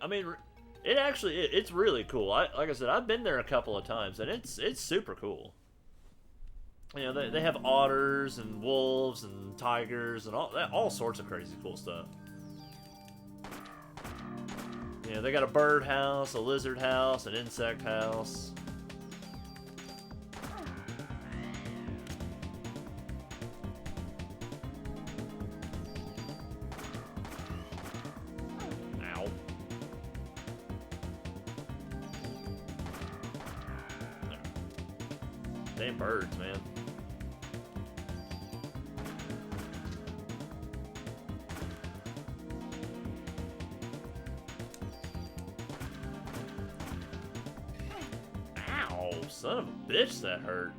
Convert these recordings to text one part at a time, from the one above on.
I mean, it's really cool. Like I said, I've been there a couple of times, and it's super cool. You know, they have otters and wolves and tigers and all sorts of crazy cool stuff. You know, they got a bird house, a lizard house, an insect house. Ow. Damn birds, man. Son of a bitch, that hurt.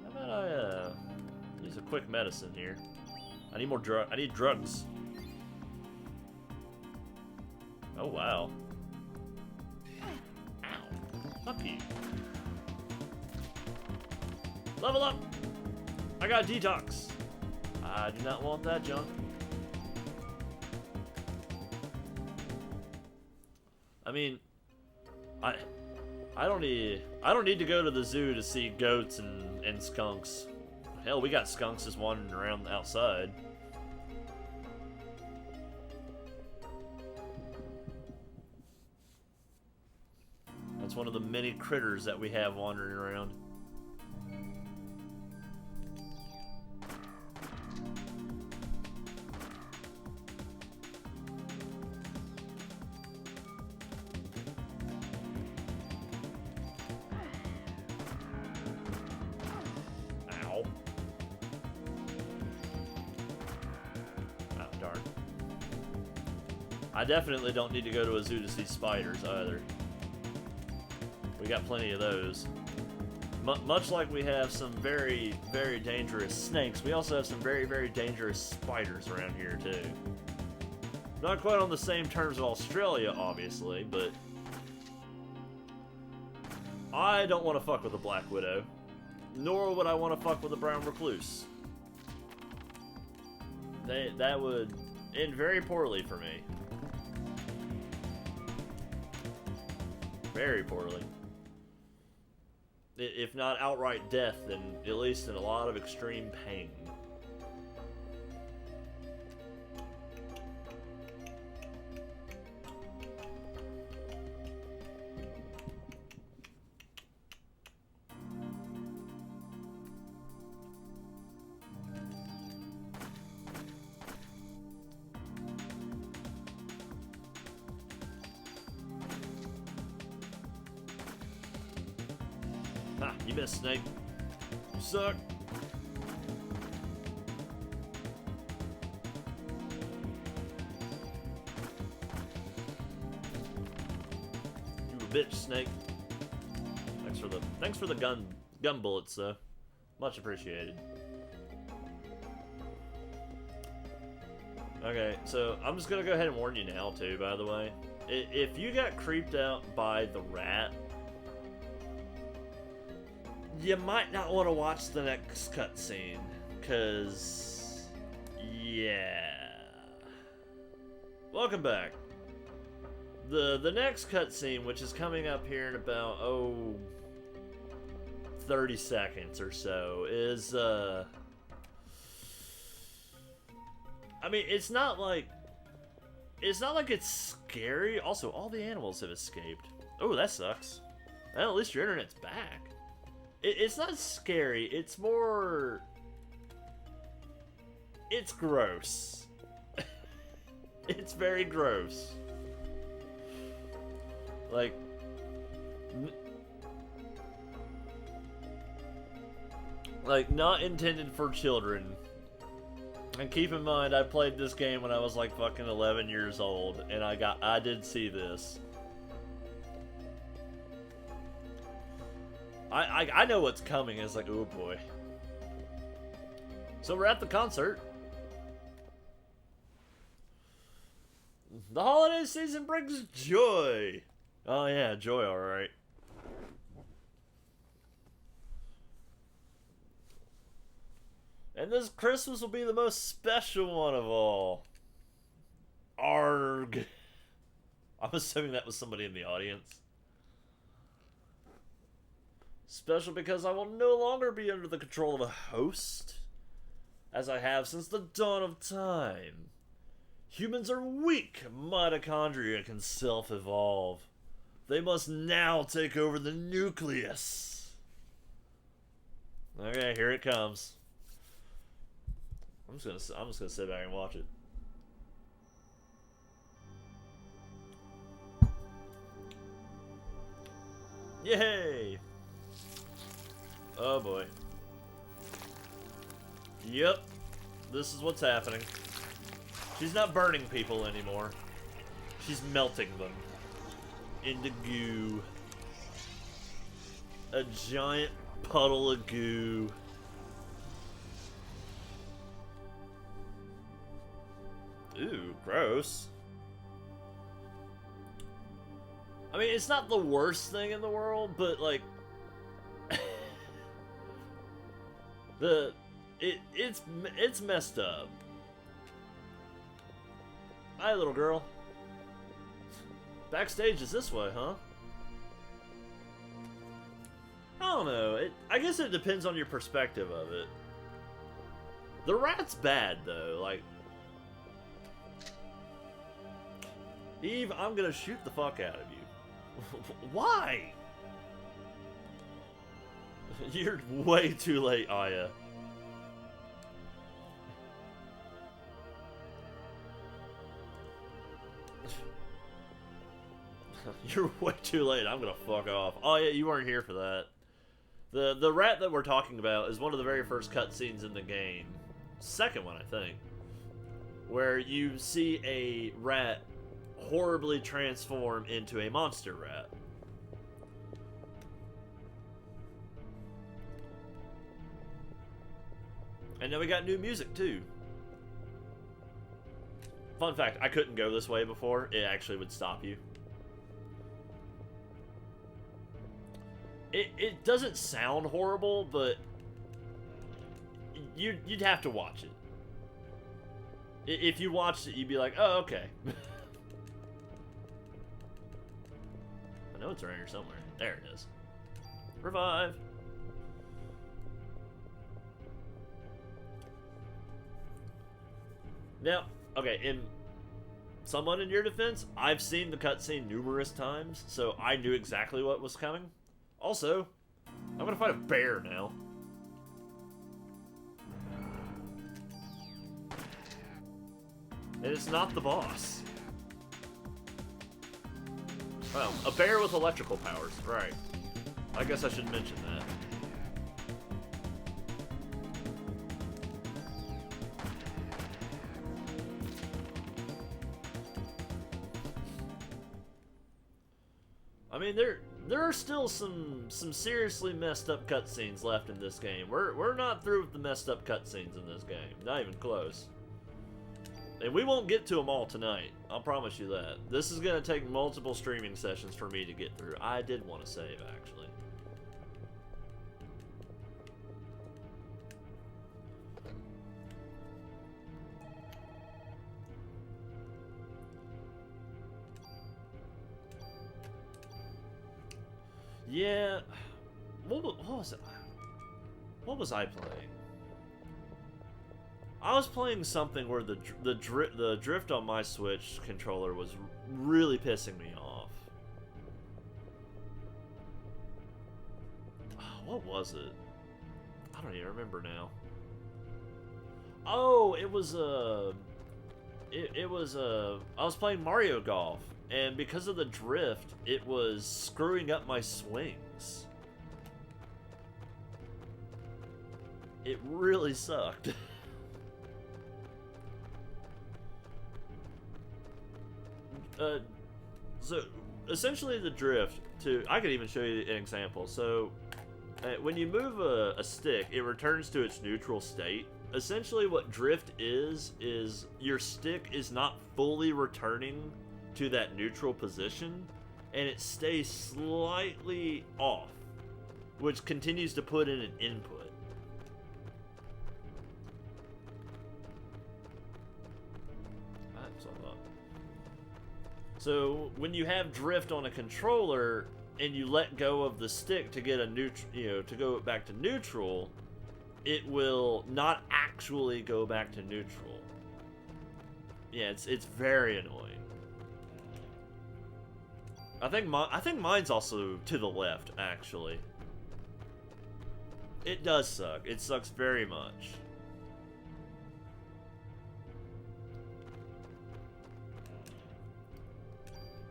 How about I use a quick medicine here? I need more I need drugs. Oh wow. Ow. Fuck you. Level up! I got detox. I do not want that junk. I mean, I don't need to go to the zoo to see goats and skunks. Hell, we got skunks just wandering around outside. That's one of the many critters that we have wandering around. I definitely don't need to go to a zoo to see spiders either. We got plenty of those. Much like we have some very, very dangerous snakes, we also have some very, very dangerous spiders around here too. Not quite on the same terms of Australia, obviously, but I don't want to fuck with a black widow, nor would I want to fuck with a brown recluse. That would end very poorly for me. Very poorly. If not outright death, then at least in a lot of extreme pain. Ha, you missed, Snake. You suck. You a bitch, Snake. Thanks for the gun bullets, though. Much appreciated. Okay, so I'm just gonna go ahead and warn you now, too, by the way. If you got creeped out by the rat, you might not want to watch the next cutscene, cause yeah. Welcome back. The next cutscene, which is coming up here in about 30 seconds or so, is I mean, it's not like it's scary. Also, all the animals have escaped. Oh, that sucks. Well, at least your internet's back. It's not scary, it's more... It's gross. It's very gross. Like... not intended for children. And keep in mind, I played this game when I was like fucking 11 years old, and I did see this. I know what's coming. It's like, oh boy. So we're at the concert. The holiday season brings joy. Oh yeah, joy, alright. And this Christmas will be the most special one of all. Arg. I'm assuming that was somebody in the audience. Special because I will no longer be under the control of a host, as I have since the dawn of time. Humans are weak. Mitochondria can self-evolve. They must now take over the nucleus. Okay, here it comes. I'm just gonna sit back and watch it. Yay! Oh boy. Yep. This is what's happening. She's not burning people anymore. She's melting them into goo. A giant puddle of goo. Ooh, gross. I mean, it's not the worst thing in the world, but like it's messed up. Hi, little girl. Backstage is this way, huh? I don't know. I guess it depends on your perspective of it. The rat's bad, though. Like, Eve, I'm gonna shoot the fuck out of you. Why? You're way too late, Aya. You're way too late. I'm gonna fuck off. Oh yeah, you weren't here for that. The rat that we're talking about is one of the very first cutscenes in the game. Second one, I think. Where you see a rat horribly transform into a monster rat. And then we got new music too. Fun fact, I couldn't go this way before. It actually would stop you. It doesn't sound horrible, but you'd have to watch it. If you watched it, you'd be like, oh, okay. I know it's around here somewhere. There it is. Revive. Now, okay, somewhat in your defense, I've seen the cutscene numerous times, so I knew exactly what was coming. Also, I'm gonna fight a bear now. And it's not the boss. Well, a bear with electrical powers, right. I guess I should mention that. I mean, there are still some seriously messed up cutscenes left in this game. We're not through with the messed up cutscenes in this game. Not even close. And we won't get to them all tonight. I'll promise you that. This is going to take multiple streaming sessions for me to get through. I did want to save, actually. Yeah, what was it? What was I playing? I was playing something where the drift on my Switch controller was really pissing me off. What was it? I don't even remember now. Oh, it was I was playing Mario Golf. And because of the drift, it was screwing up my swings. It really sucked. So, essentially the drift, I could even show you an example. So, when you move a stick, it returns to its neutral state. Essentially what drift is your stick is not fully returning to that neutral position, and it stays slightly off, which continues to put in an input. So when you have drift on a controller and you let go of the stick to get a to go back to neutral, it will not actually go back to neutral. Yeah, it's very annoying. I think mine's also to the left, actually. It does suck. It sucks very much.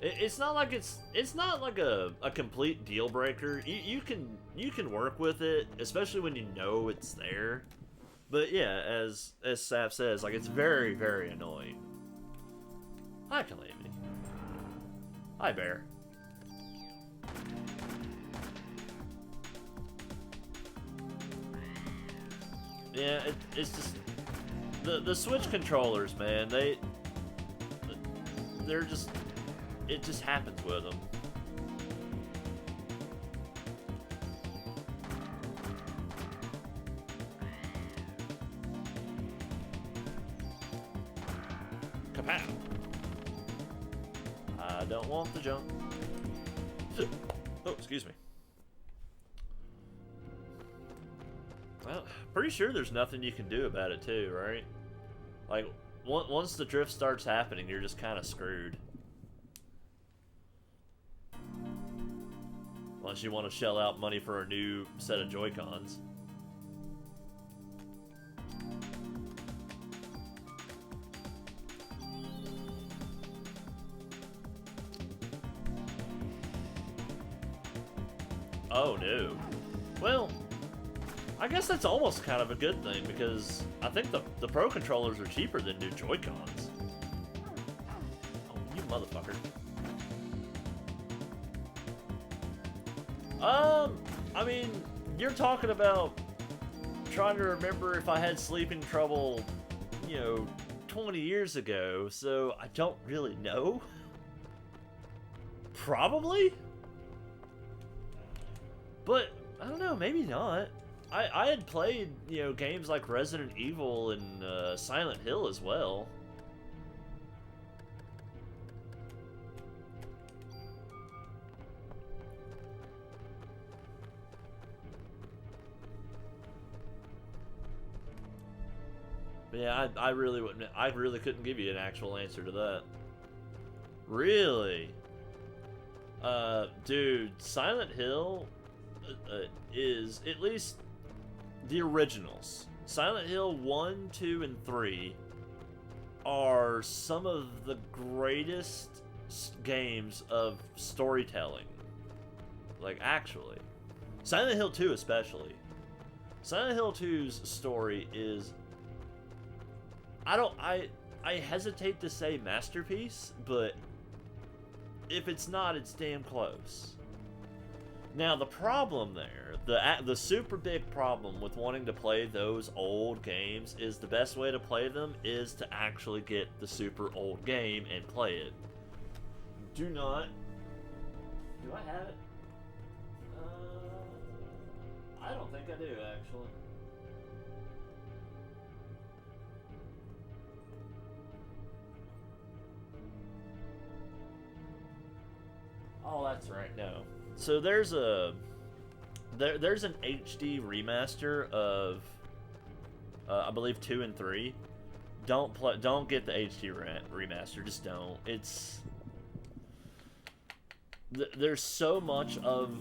It's not like it's not like a complete deal breaker. You can work with it, especially when you know it's there. But yeah, as Saf says, like, it's very, very annoying. Hi, Calamity. Hi, Bear. Yeah, it's just the Switch controllers, man. They're just, it just happens with them. Kapow! I don't want the jump. Oh, excuse me. Well, pretty sure there's nothing you can do about it too, right? Like, once the drift starts happening, you're just kind of screwed. Unless you want to shell out money for a new set of Joy-Cons. Oh no. Well, I guess that's almost kind of a good thing, because I think the Pro controllers are cheaper than new Joy-Cons. Oh, you motherfucker. I mean, you're talking about trying to remember if I had sleeping trouble, 20 years ago, so I don't really know. Probably? But, I don't know, maybe not. I had played, games like Resident Evil and Silent Hill as well. But yeah, I really wouldn't. I really couldn't give you an actual answer to that. Really? Dude, Silent Hill is, at least the originals. Silent Hill 1, 2, and 3 are some of the greatest games of storytelling. Like, actually. Silent Hill 2 especially. Silent Hill 2's story is... I hesitate to say masterpiece, but if it's not, it's damn close. Now, the problem there, the super big problem with wanting to play those old games is the best way to play them is to actually get the super old game and play it. Do not... Do I have it? I don't think I do, actually. Oh, that's right, no. So there's an HD remaster of I believe 2 and 3. Don't get the HD remaster, just don't. It's there's so much of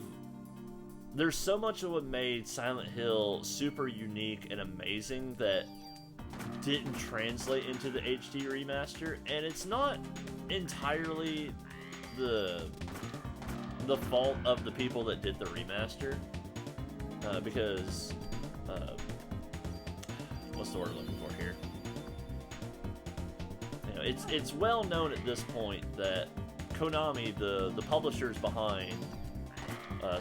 what made Silent Hill super unique and amazing that didn't translate into the HD remaster, and it's not entirely the fault of the people that did the remaster, because what's the word I'm looking for here? It's well known at this point that Konami, the publishers behind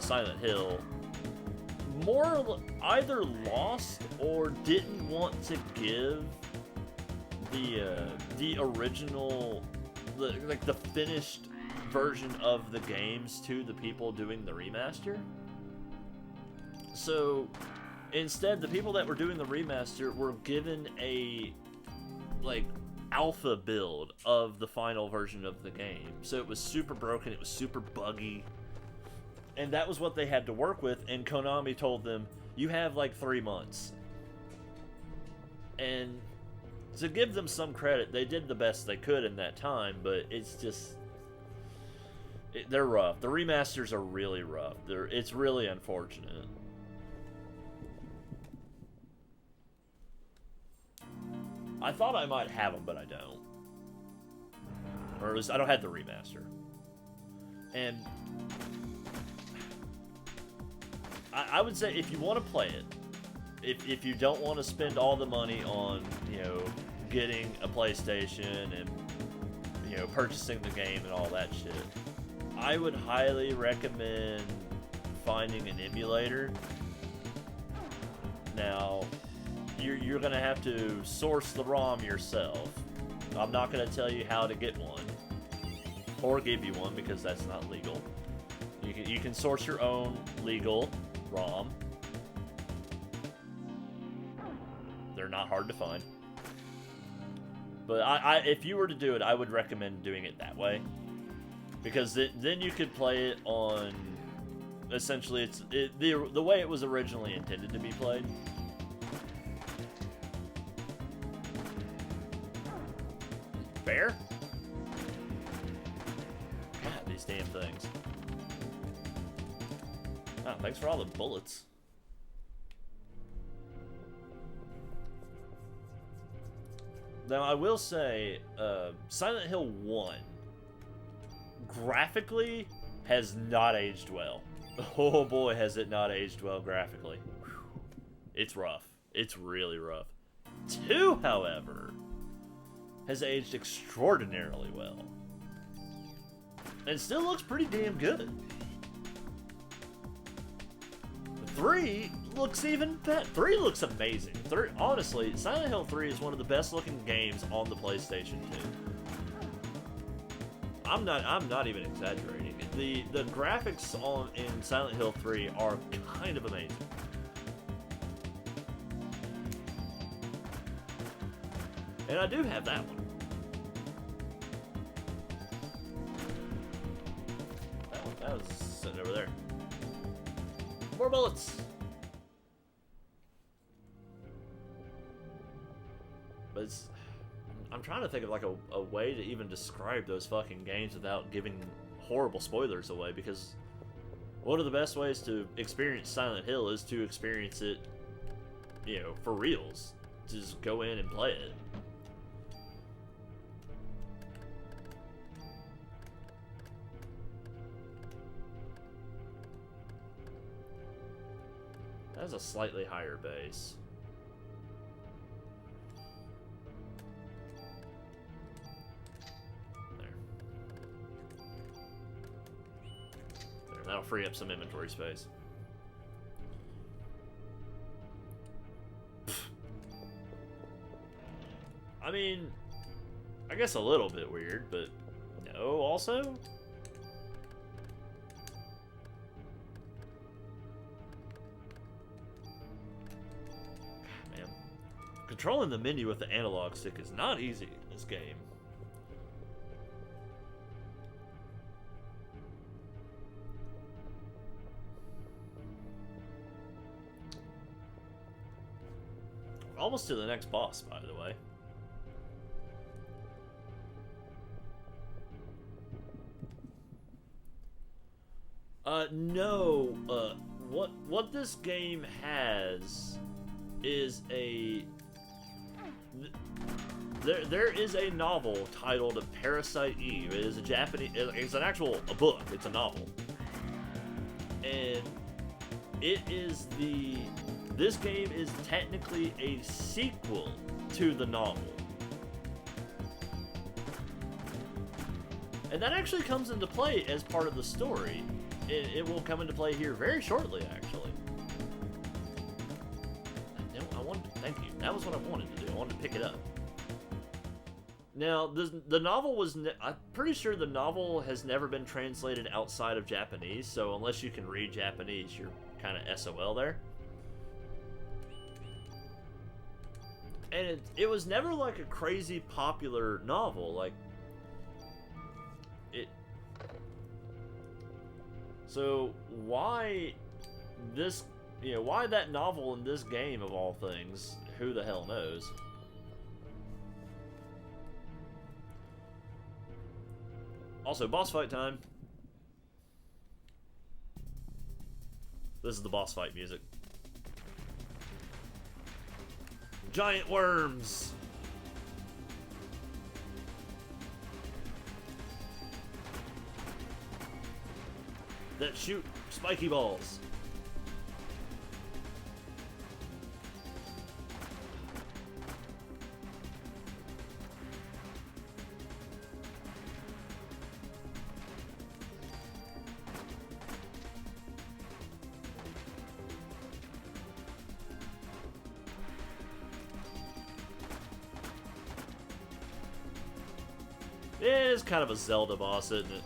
Silent Hill, either lost or didn't want to give the original, the finished version of the games to the people doing the remaster. So instead, the people that were doing the remaster were given a alpha build of the final version of the game. So it was super broken, it was super buggy. And that was what they had to work with, and Konami told them, you have like 3 months. And to give them some credit, they did the best they could in that time, but it's just... they're rough. The remasters are really rough. It's really unfortunate. I thought I might have them, but I don't. Or at least I don't have the remaster. And I would say if you want to play it, if you don't want to spend all the money on, you know, getting a PlayStation and, you know, purchasing the game and all that shit, I would highly recommend finding an emulator. Now, you're going to have to source the ROM yourself. I'm not going to tell you how to get one or give you one because that's not legal. You can source your own legal ROM. They're not hard to find. But if you were to do it, I would recommend doing it that way. Because then you could play it on, essentially, the way it was originally intended to be played. Fair? God, these damn things. Oh, thanks for all the bullets. Now, I will say, Silent Hill 1, graphically, has not aged well. Oh boy, has it not aged well graphically. It's rough. It's really rough. 2, however, has aged extraordinarily well. And still looks pretty damn good. 3 looks even better. 3 looks amazing. 3, honestly, Silent Hill 3 is one of the best looking games on the PlayStation 2. I'm not even exaggerating. The graphics in Silent Hill 3 are kind of amazing. And I do have that one. That was sitting over there. More bullets! But I'm trying to think of like a way to even describe those fucking games without giving horrible spoilers away, because one of the best ways to experience Silent Hill is to experience it, you know, for reals. Just go in and play it. That has a slightly higher base. That'll free up some inventory space. I mean, I guess a little bit weird, but no, also? Man, controlling the menu with the analog stick is not easy in this game. Almost to the next boss, by the way. No. What this game has is there is a novel titled Parasite Eve. It is a Japanese. It's an actual book. It's a novel, and it is This game is technically a sequel to the novel. And that actually comes into play as part of the story. It will come into play here very shortly, actually. Thank you. That was what I wanted to do. I wanted to pick it up. Now, the novel was... I'm pretty sure the novel has never been translated outside of Japanese, so unless you can read Japanese, you're kind of SOL there. And it was never like a crazy popular novel. Like, it. So why this? You know, why that novel in this game of all things? Who the hell knows? Also, boss fight time. This is the boss fight music. Giant worms! That shoot spiky balls. It is kind of a Zelda boss, isn't it?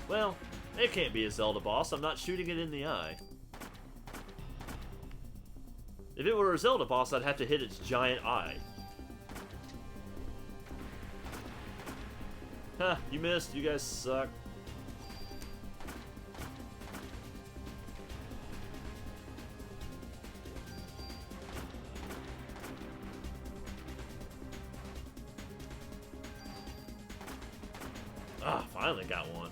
Well, it can't be a Zelda boss. I'm not shooting it in the eye. If it were a Zelda boss, I'd have to hit its giant eye. Huh, you missed. You guys suck. Ah, finally got one.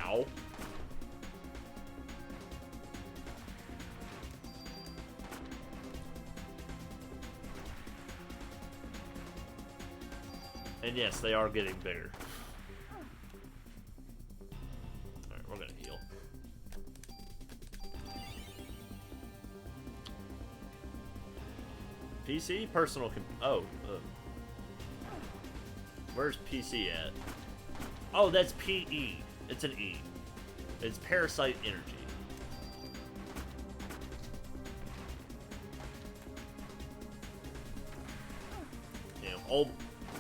Ow. And yes, they are getting bigger. Alright, we're gonna heal. PC? Personal where's PC at? Oh, that's PE. It's an E. It's Parasite Energy. You know,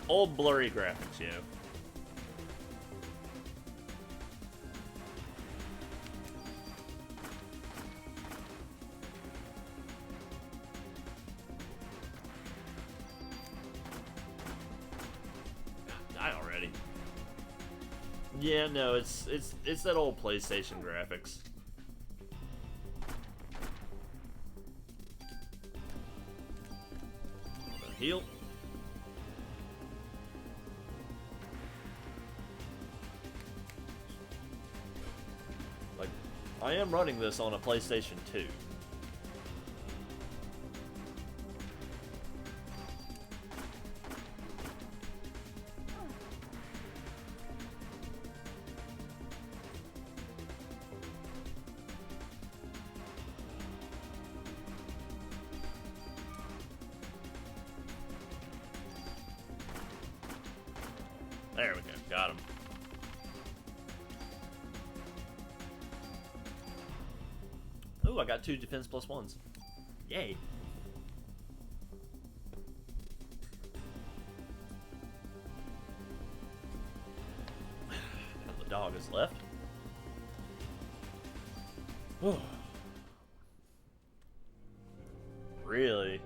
old blurry graphics, you know. Die already. Yeah, no, it's that old PlayStation graphics. Heal. Like, I am running this on a PlayStation 2. There we go. Got him. Ooh, I got 2 defense plus 1s. Yay. And the dog is left. Really?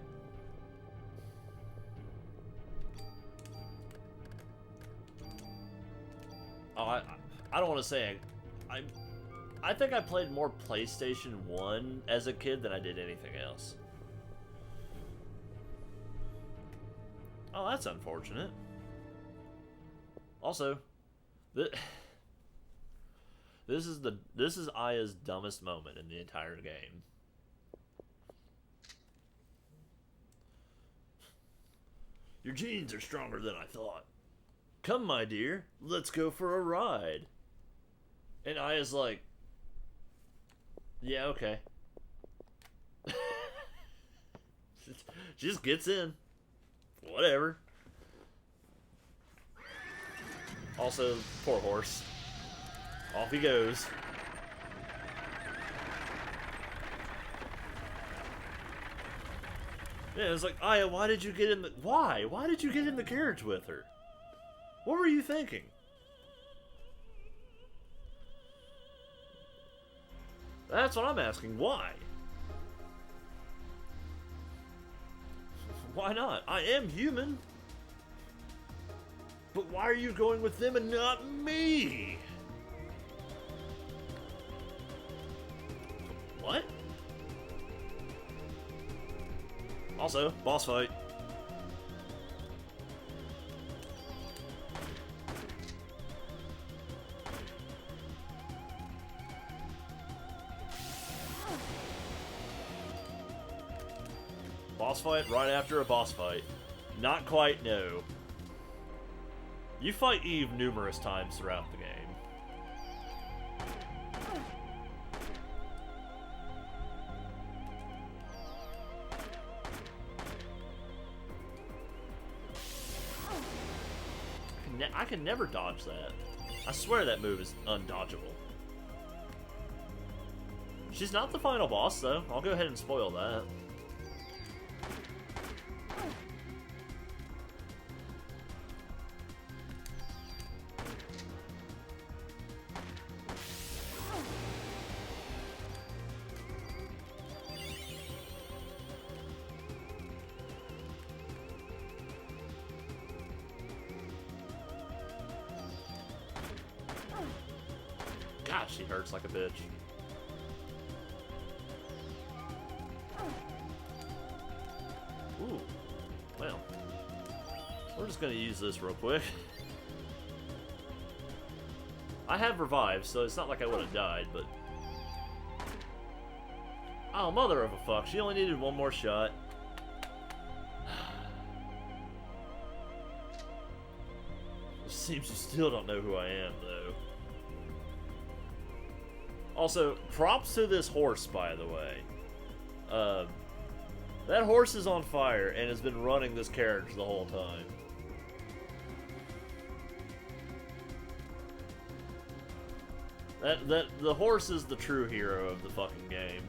Oh, I don't want to say I think I played more PlayStation 1 as a kid than I did anything else. Oh, that's unfortunate. Also, this is Aya's dumbest moment in the entire game. Your genes are stronger than I thought. Come, my dear, let's go for a ride. And Aya's like, yeah, okay. She just gets in. Whatever. Also, poor horse. Off he goes. Yeah, it's like, Aya, why did you get in the... Why? Why did you get in the carriage with her? What were you thinking? That's what I'm asking. Why? Why not? I am human. But why are you going with them and not me? What? Also, boss fight. Boss fight right after a boss fight. Not quite, no. You fight Eve numerous times throughout the game. I can never dodge that. I swear that move is undodgeable. She's not the final boss, though. I'll go ahead and spoil that. God, she hurts like a bitch. Ooh. Well. We're just gonna use this real quick. I have revived, so it's not like I would have died, but... Oh, mother of a fuck. She only needed one more shot. It seems you still don't know who I am, though. Also, props to this horse, by the way. That horse is on fire and has been running this carriage the whole time. The horse is the true hero of the fucking game.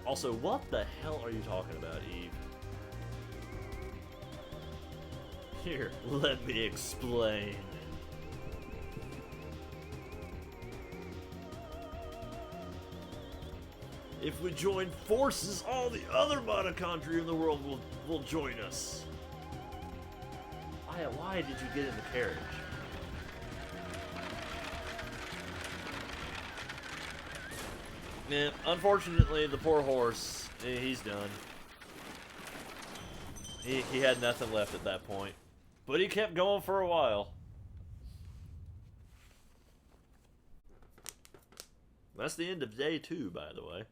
Also, what the hell are you talking about, Eve? Here, let me explain. If we join forces, all the other mitochondria in the world will join us. Why did you get in the carriage? Man, unfortunately, the poor horse, he's done. He had nothing left at that point. But he kept going for a while. That's the end of day 2, by the way.